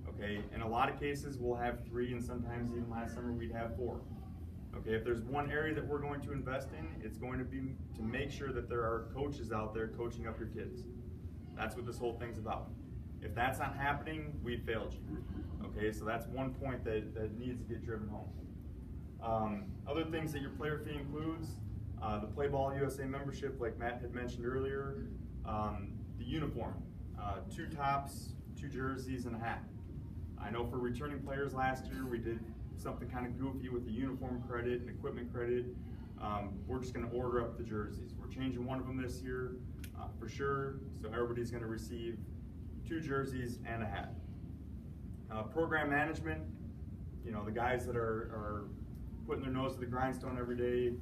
Okay, in a lot of cases we'll have 3, and sometimes even last summer we'd have 4. Okay, if there's one area that we're going to invest in, it's going to be to make sure that there are coaches out there coaching up your kids. That's what this whole thing's about. If that's not happening, we failed you. Okay, so that's one point that needs to get driven home. Other things that your player fee includes, the Play Ball USA membership, like Matt had mentioned earlier, the uniform, 2 tops, 2 jerseys, and a hat. I know for returning players last year, we did something kind of goofy with the uniform credit and equipment credit. We're just going to order up the jerseys. We're changing one of them this year for sure, so everybody's going to receive 2 jerseys and a hat. Program management, you know, the guys that are putting their nose to the grindstone every day,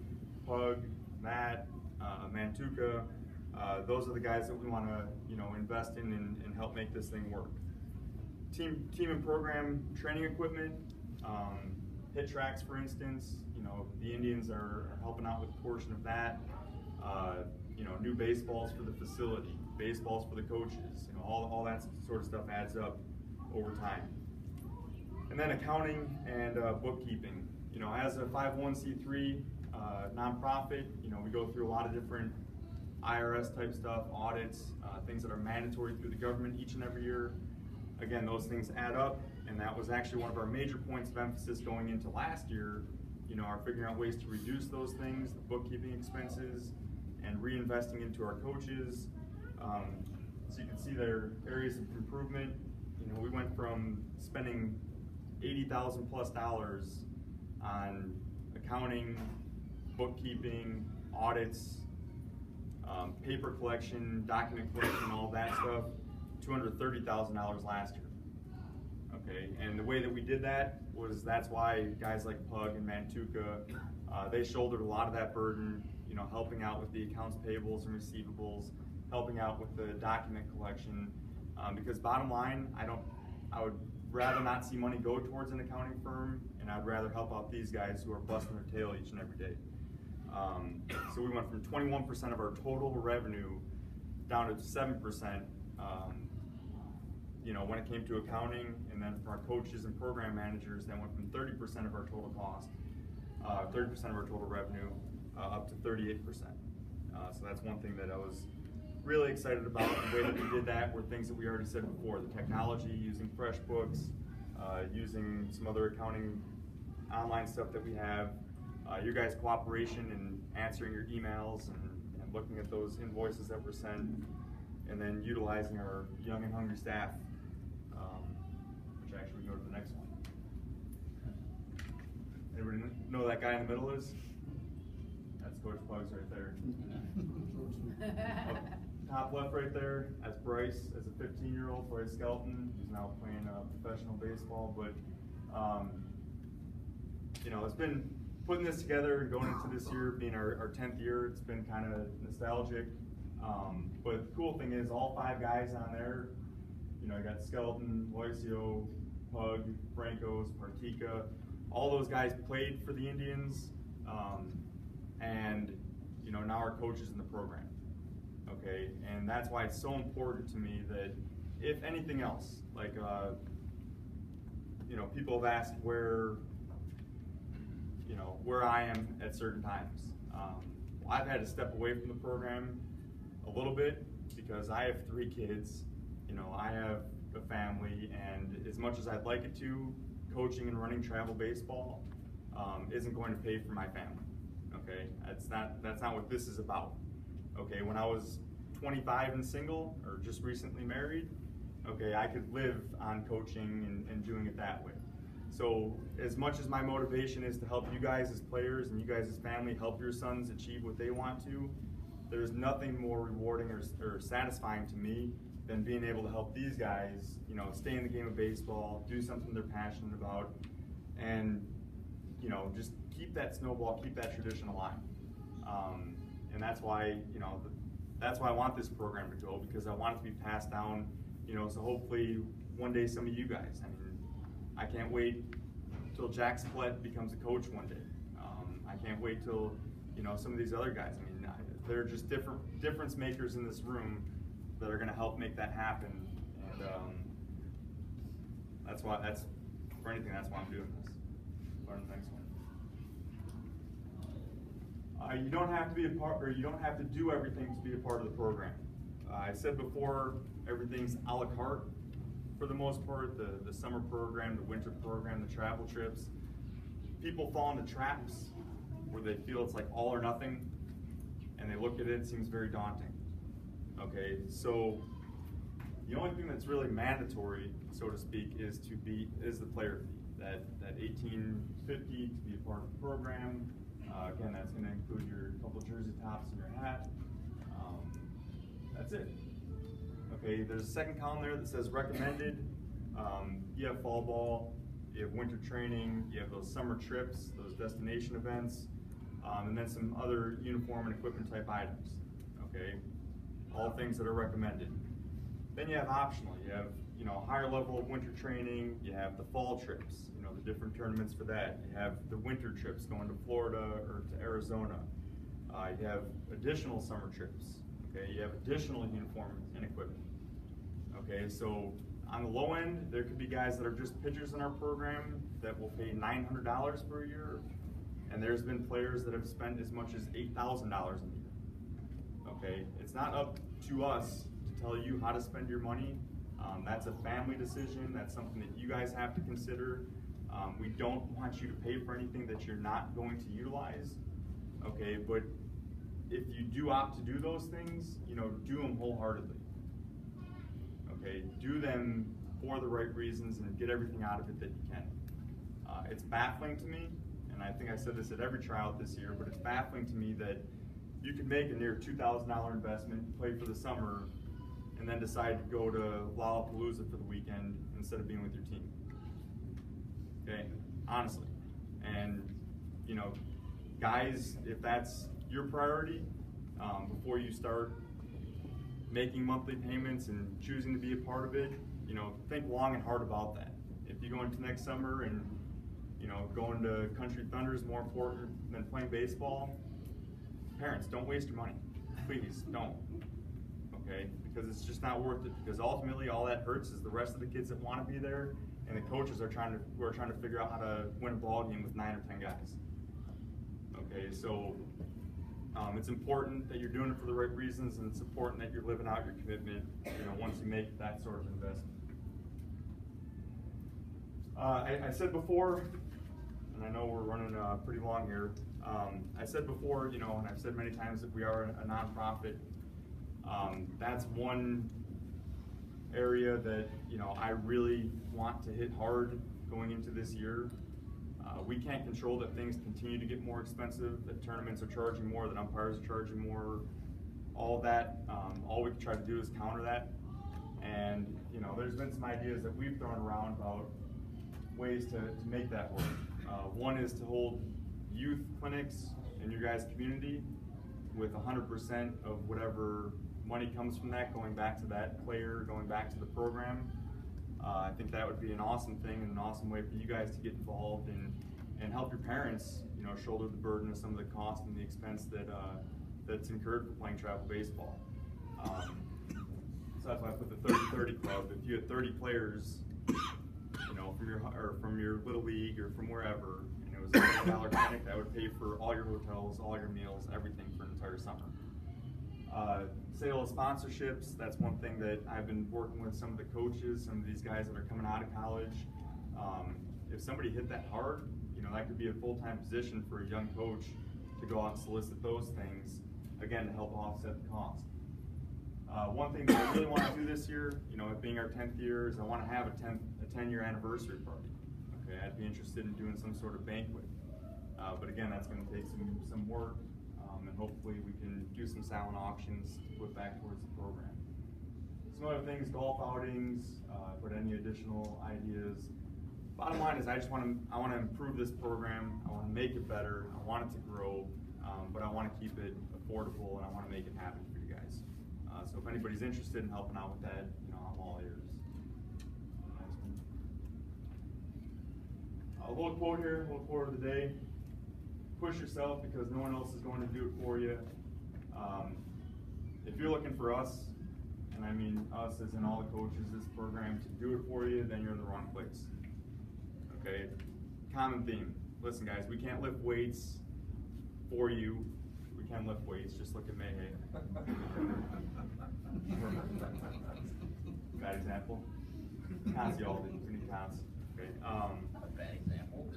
Pug, Matt, Mantuka, those are the guys that we want to, you know, invest in and help make this thing work. Team and program training equipment, hit tracks, for instance. You know, the Indians are helping out with a portion of that. You know, new baseballs for the facility, baseballs for the coaches. You know, all that sort of stuff adds up over time. And then accounting and bookkeeping. You know, as a 501c3 nonprofit, you know, we go through a lot of different IRS type stuff, audits, things that are mandatory through the government each and every year. Again, those things add up, and that was actually one of our major points of emphasis going into last year, you know, are figuring out ways to reduce those things, the bookkeeping expenses, and reinvesting into our coaches. So you can see there are areas of improvement. You know, we went from spending $80,000+ on accounting, bookkeeping, audits, paper collection, document collection, all that stuff, $230,000 last year. Okay, and the way that we did that was that's why guys like Pug and Mantuka, they shouldered a lot of that burden. helping out with the accounts payables and receivables, helping out with the document collection, because bottom line, I would rather not see money go towards an accounting firm, and I'd rather help out these guys who are busting their tail each and every day. So we went from 21% of our total revenue down to 7%, when it came to accounting, and then for our coaches and program managers, that went from 30% of our total cost, 30% of our total revenue, up to 38%. So that's one thing that I was really excited about. The way that we did that were things that we already said before: the technology, using FreshBooks, using some other accounting online stuff that we have, your guys' cooperation in answering your emails and looking at those invoices that were sent, and then utilizing our young and hungry staff, which actually go to the next one. Anybody know who that guy in the middle is? That's Coach Pugs right there. Top left right there, that's Bryce, as a 15-year-old, Bryce Skelton, who's now playing professional baseball. But, it's been putting this together and going into this year, being our 10th year, it's been kind of nostalgic. But the cool thing is all 5 guys on there, you got Skelton, Loisio, Pug, Francos, Partika, all those guys played for the Indians, and now are coaches in the program. Okay, and that's why it's so important to me that, if anything else, like people have asked where I am at certain times. I've had to step away from the program a little bit because I have 3 kids. I have a family, and as much as I'd like it to, coaching and running travel baseball isn't going to pay for my family. Okay, that's not what this is about. Okay, when I was 25 and single, or just recently married, okay, I could live on coaching and doing it that way. So as much as my motivation is to help you guys as players and you guys as family help your sons achieve what they want to, there's nothing more rewarding or satisfying to me than being able to help these guys, stay in the game of baseball, do something they're passionate about, and just keep that snowball, keep that tradition alive. And that's why, that's why I want this program to go, because I want it to be passed down, so hopefully one day some of you guys, I can't wait till Jack Splett becomes a coach one day. I can't wait till, some of these other guys. They're just difference makers in this room that are going to help make that happen. And that's why I'm doing this. Learn the next one. You don't have to be a part, or you don't have to do everything to be a part of the program. I said before, everything's a la carte for the most part. The summer program, the winter program, the travel trips. People fall into traps where they feel it's like all or nothing, and they look at it, it seems very daunting. Okay, so the only thing that's really mandatory, so to speak, is the player fee. That $18.50 to be a part of the program. Again, that's going to include your couple jersey tops and your hat. That's it. Okay, there's a second column there that says recommended. You have fall ball, you have winter training, you have those summer trips, those destination events, and then some other uniform and equipment type items. Okay, all things that are recommended. Then you have optional. You have a higher level of winter training. You have the fall trips. The different tournaments for that. You have the winter trips going to Florida or to Arizona. You have additional summer trips. Okay, you have additional uniform and equipment. Okay, so on the low end, there could be guys that are just pitchers in our program that will pay $900 per year, and there's been players that have spent as much as $8,000 a year. Okay, it's not up to us to tell you how to spend your money. That's a family decision. That's something that you guys have to consider. We don't want you to pay for anything that you're not going to utilize. Okay, but if you do opt to do those things, do them wholeheartedly. Okay, do them for the right reasons and get everything out of it that you can. It's baffling to me, and I think I said this at every tryout this year, but it's baffling to me that you could make a near $2,000 investment, play for the summer, and then decide to go to Lollapalooza for the weekend instead of being with your team. Okay, honestly. And guys, if that's your priority before you start making monthly payments and choosing to be a part of it. You know, think long and hard about that. If you go into next summer and, you know, going to Country Thunder is more important than playing baseball, parents, don't waste your money. Please, don't. Okay? Because it's just not worth it. Because ultimately all that hurts is the rest of the kids that want to be there, and the coaches are trying to figure out how to win a ball game with 9 or 10 guys. Okay, so it's important that you're doing it for the right reasons, and it's important that you're living out your commitment, you know, once you make that sort of investment. I said before, and I know we're running pretty long here. I said before, you know, and I've said many times that we are a nonprofit. That's one area that, you know, I really want to hit hard going into this year. We can't control that things continue to get more expensive, that tournaments are charging more, that umpires are charging more, all that. All we can try to do is counter that. And, you know, there's been some ideas that we've thrown around about ways to make that work. One is to hold youth clinics in your guys' community with 100% of whatever money comes from that going back to that player, going back to the program. I think that would be an awesome thing and an awesome way for you guys to get involved and help your parents, you know, shoulder the burden of some of the cost and the expense that's incurred for playing travel baseball. So that's why I put the 30-30 club. If you had 30 players, you know, from your little league or from wherever, and it was a $100 clinic, that would pay for all your hotels, all your meals, everything for an entire summer. Sale of sponsorships, that's one thing that I've been working with some of the coaches, some of these guys that are coming out of college. If somebody hit that hard, you know, that could be a full-time position for a young coach to go out and solicit those things, again, to help offset the cost. One thing that I really want to do this year, you know, it being our 10th year, is I want to have a 10-year anniversary party. Okay, I'd be interested in doing some sort of banquet. But again, that's going to take some work, and hopefully we can do some silent auctions to put back towards the program. Some other things, golf outings, but any additional ideas. Bottom line is I want to improve this program. I want to make it better. I want it to grow, but I want to keep it affordable, and I want to make it happen for you guys. So if anybody's interested in helping out with that, you know, I'm all ears. A little quote here, a little quote of the day. Push yourself because no one else is going to do it for you. If you're looking for us, and I mean us as in all the coaches, this program, to do it for you, then you're in the wrong place. Okay? Common theme. Listen guys, we can't lift weights for you. We can lift weights, just look at Mayhay. Bad example. Cons y'all did, we need cons. Okay. Bad example.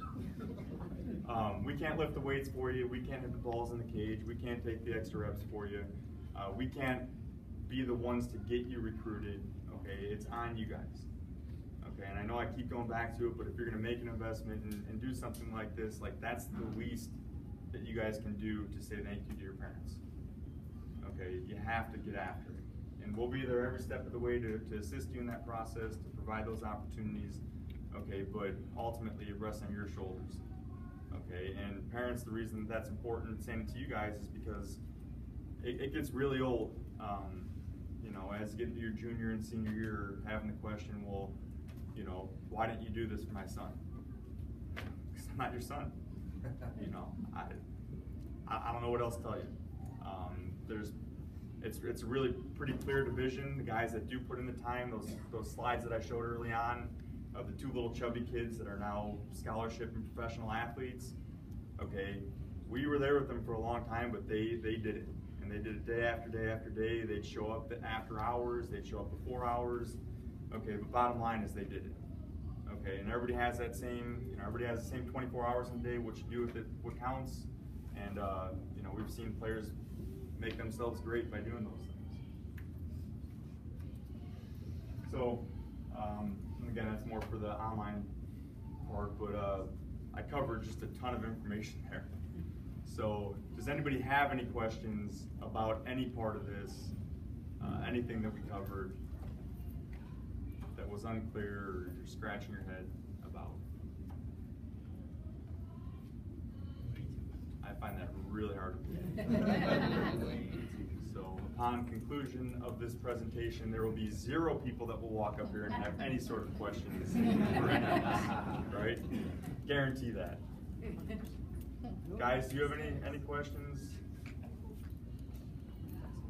We can't lift the weights for you. We can't hit the balls in the cage. We can't take the extra reps for you. We can't be the ones to get you recruited. Okay, it's on you guys. Okay, and I know I keep going back to it, but if you're going to make an investment and do something like this, like that's the least that you guys can do to say thank you to your parents. Okay, you have to get after it. And we'll be there every step of the way to assist you in that process, to provide those opportunities. Okay, but ultimately it rests on your shoulders. Okay, and parents, the reason that's important, saying it to you guys, is because it gets really old. You know, as you get into your junior and senior year, having the question, well, you know, why didn't you do this for my son? Because I'm not your son. You know, I don't know what else to tell you. It's a really pretty clear division. The guys that do put in the time, those slides that I showed early on of the 2 little chubby kids that are now scholarship and professional athletes. Okay, we were there with them for a long time, but they did it. And they did it day after day after day. They'd show up after hours, they'd show up before hours. Okay, but bottom line is they did it. Okay, and everybody has that same, you know, everybody has the same 24 hours in a day. What you do with it, what counts. And you know, we've seen players make themselves great by doing those things. So, again, that's more for the online part, but I covered just a ton of information there. So, does anybody have any questions about any part of this, anything that we covered that was unclear or you're scratching your head about? find that really hard. So upon conclusion of this presentation, there will be 0 people that will walk up here and have any sort of questions for any of us, right? Guarantee that. Guys, do you have any questions?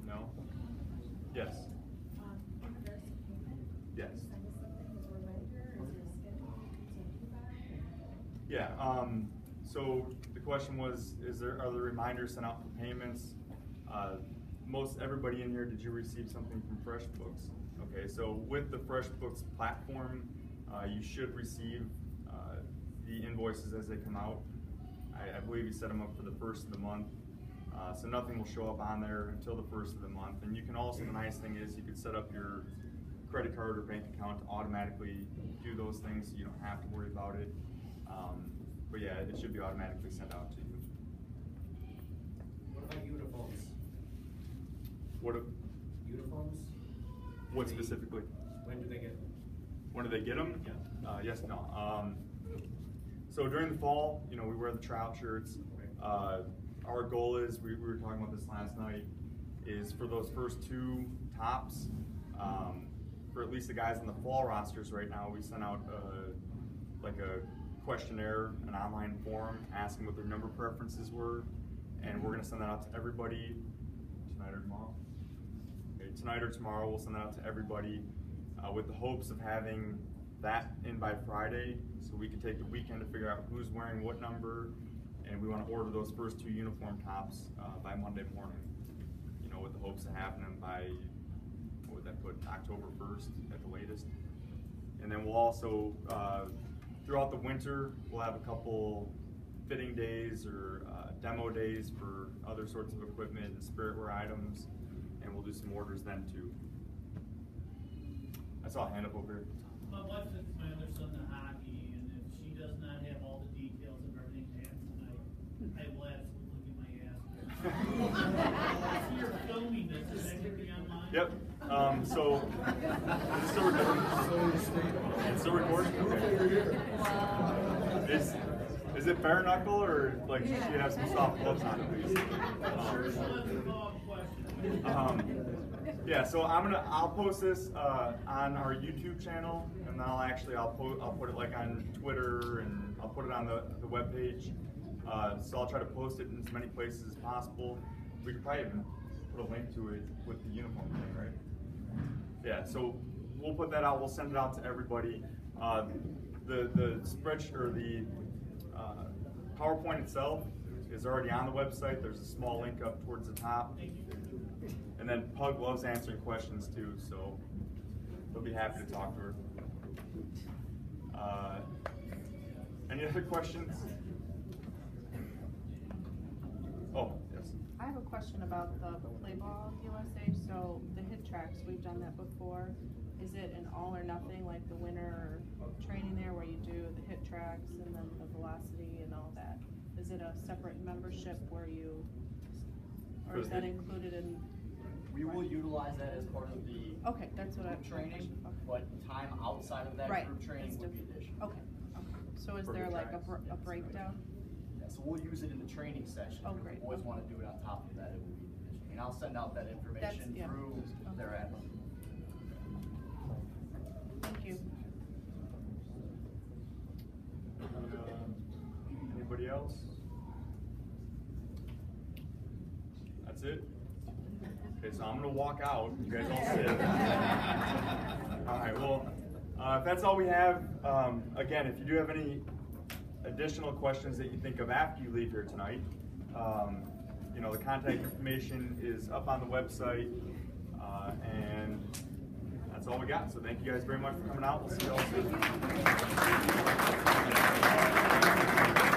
No? Yes. Yes. Yeah, so the question was, are the reminders sent out for payments? Most everybody in here, did you receive something from FreshBooks? Okay, so with the FreshBooks platform, you should receive the invoices as they come out. I believe you set them up for the first of the month. So nothing will show up on there until the first of the month. And you can also, the nice thing is you can set up your credit card or bank account to automatically do those things so you don't have to worry about it. But yeah, it should be automatically sent out to you. What about uniforms? Uniforms? What specifically? When do they get them? When do they get them? Yeah. Yes, no. So during the fall, we wear the tryout shirts. Our goal is, we were talking about this last night, is for those first 2 tops, for at least the guys on the fall rosters right now, we sent out like a questionnaire, an online form, asking what their number preferences were, and we're going to send that out to everybody tonight or tomorrow. Okay, tonight or tomorrow, we'll send that out to everybody with the hopes of having that in by Friday, so we can take the weekend to figure out who's wearing what number, and we want to order those first 2 uniform tops by Monday morning. With the hopes of having them by, what would that put, October 1st at the latest. And then we'll also, throughout the winter, we'll have a couple fitting days or demo days for other sorts of equipment and spiritware items, and we'll do some orders then too. I saw a hand up over here. My wife took my other son to hockey, and if she does not have all the details of everything to happen tonight, I will absolutely get my ass. So you're filming this, is that going to be online? Yep. So, is it still recording? It's still recording? Okay. Is it bare knuckle, or like should she have some soft gloves on at least? Yeah, so I'll post this on our YouTube channel, and then I'll put it like on Twitter, and I'll put it on the webpage. So I'll try to post it in as many places as possible. We could probably even put a link to it with the uniform thing, right? Yeah, so we'll put that out. We'll send it out to everybody. The spreadsheet or the PowerPoint itself is already on the website. There's a small link up towards the top. And then Pug loves answering questions too, so we'll be happy to talk to her. Any other questions? Oh, yes. I have a question about the Play Ball USA. So the hit tracks, we've done that before. Is it an all or nothing, like the winter training there where you do the hit tracks and then the velocity and all that? Is it a separate membership where you, or is that included in? We will utilize that as part of the Okay, that's what group training, but time outside of that group training would be additional. Okay. So is there like a breakdown? Yeah, so we'll use it in the training session. Oh, great. If the boys want to do it on top of that, it would be additional. And I'll send out that information through their app. Thank you. Anybody else? That's it? Okay, so I'm gonna walk out. You guys all sit. All right, well, if that's all we have, again, if you do have any additional questions that you think of after you leave here tonight, the contact information is up on the website, and that's all we got. So thank you guys very much for coming out. We'll see you all soon.